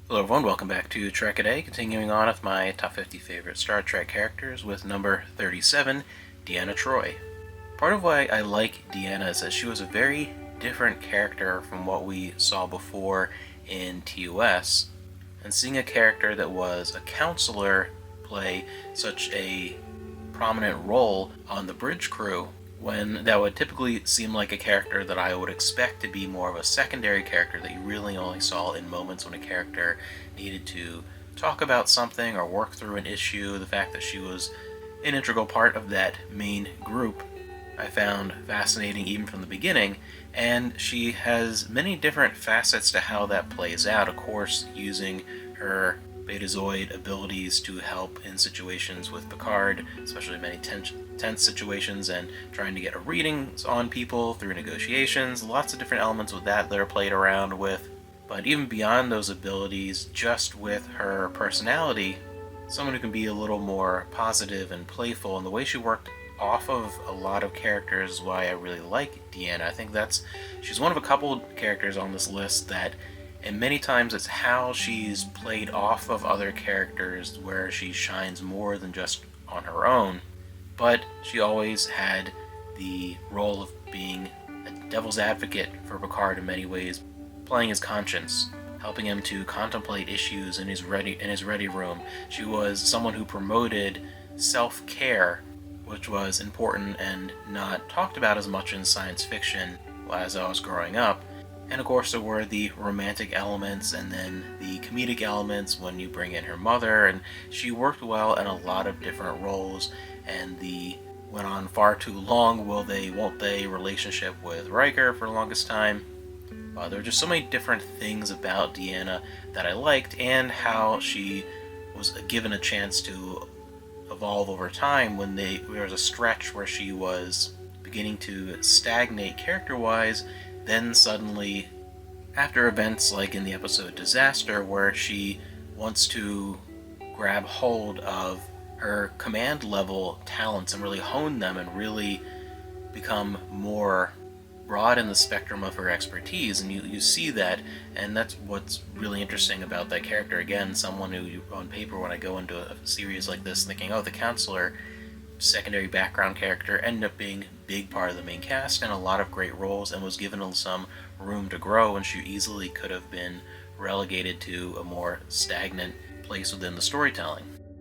Hello everyone, welcome back to Trek a Day, continuing on with my top 50 favorite Star Trek characters with number 37, Deanna Troi. Part of why I like Deanna is that she was a very different character from what we saw before in TOS, and seeing a character that was a counselor play such a prominent role on the bridge crew when that would typically seem like a character that I would expect to be more of a secondary character that you really only saw in moments when a character needed to talk about something or work through an issue. The fact that she was an integral part of that main group I found fascinating even from the beginning, and she has many different facets to how that plays out. Of course, using her Betazoid abilities to help in situations with Picard, especially many tense situations, and trying to get a readings on people through negotiations. Lots of different elements with that are played around with. But even beyond those abilities, just with her personality, someone who can be a little more positive and playful, and the way she worked off of a lot of characters is why I really like Deanna. I think she's one of a couple characters on this list that, and many times it's how she's played off of other characters where she shines more than just on her own. But she always had the role of being a devil's advocate for Picard in many ways, playing his conscience, helping him to contemplate issues in his ready room. She was someone who promoted self-care, which was important and not talked about as much in science fiction as I was growing up. And of course there were the romantic elements and then the comedic elements when you bring in her mother, and she worked well in a lot of different roles, and the went on far too long will they won't they relationship with Riker for the longest time. There were just so many different things about Deanna that I liked, and how she was given a chance to evolve over time when there was a stretch where she was beginning to stagnate character-wise, then suddenly, after events like in the episode Disaster, where she wants to grab hold of her command level talents and really hone them and really become more broad in the spectrum of her expertise, and you see that, and that's what's really interesting about that character. Again, someone who, on paper, when I go into a series like this thinking, oh, the counselor, secondary background character, ended up being a big part of the main cast and a lot of great roles, and was given some room to grow, and she easily could have been relegated to a more stagnant place within the storytelling.